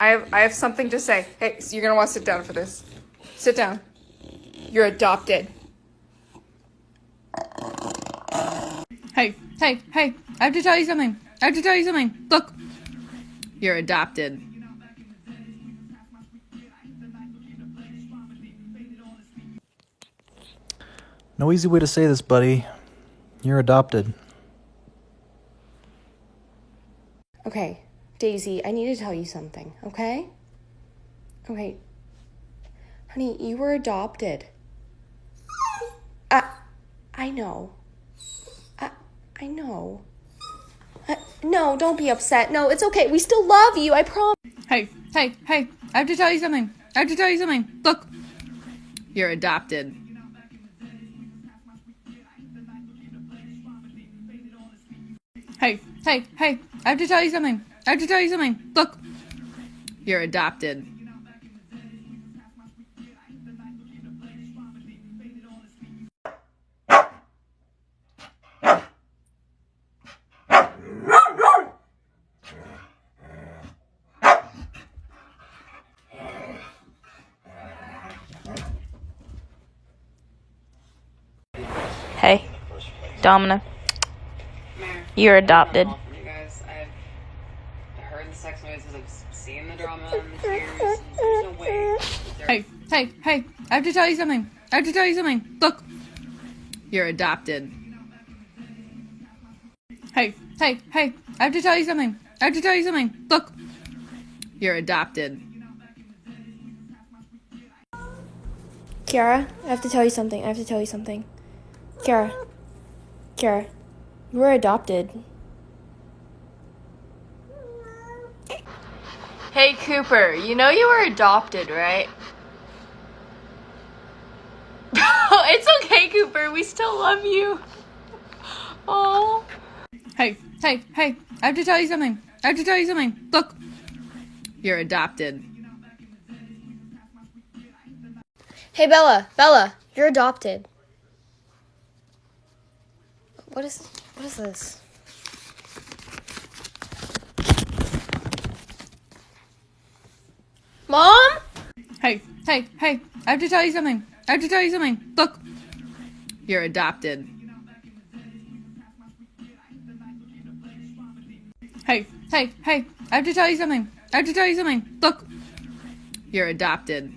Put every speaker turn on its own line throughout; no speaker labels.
I have something to say. Hey, so you're gonna want to sit down for this. Sit down. You're adopted. Hey, I have to tell you something. Look. You're adopted.
No easy way to say this, buddy. You're adopted.
Okay, Daisy, I need to tell you something, okay? Okay. Honey, you were adopted. I know. I know. No, don't be upset. No, it's okay. We still love you, I promise.
Hey, I have to tell you something. Look. You're adopted. Hey, I have to tell you something. Look. You're adopted.
Hey, Domina, you're adopted.
You guys, I've heard the sex noises, I've seen the drama and the tears, and there's no way.
Hey, I have to tell you something. Look. You're adopted. Hey, I have to tell you something. Look. You're adopted.
Kiara, I have to tell you something. Kiara, you were adopted.
Hey, Cooper, you know you were adopted, right? It's okay, Cooper. We still love you. Oh.
Hey, I have to tell you something. Look. You're adopted.
Hey, Bella, you're adopted. What is this? Mom?
Hey, I have to tell you something. Look. You're adopted. Hey, I have to tell you something. Look. You're adopted.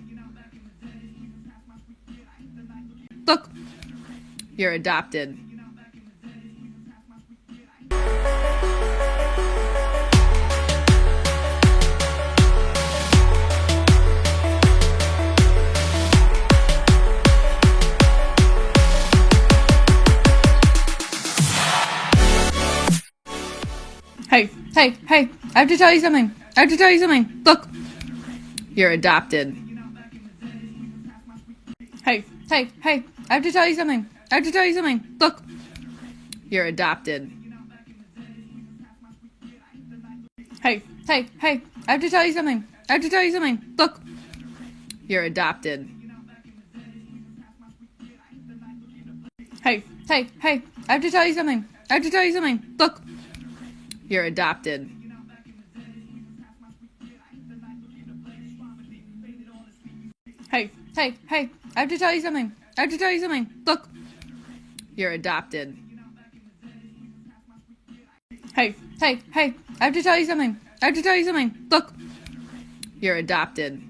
Look. You're adopted. Hey, I have to tell you something. Look. You're adopted. Hey, I have to tell you something. Look. You're adopted. Hey, I have to tell you something. Look. You're adopted. Hey, I have to tell you something. Look. You're adopted. Hey, I have to tell you something. Look. You're adopted. Hey, I have to tell you something. Look. You're adopted.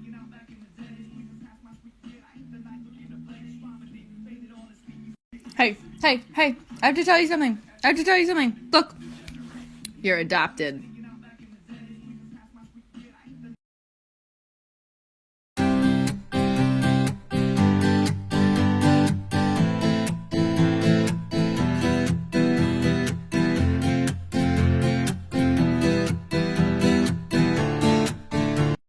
Hey, I have to tell you something. Look. You're adopted.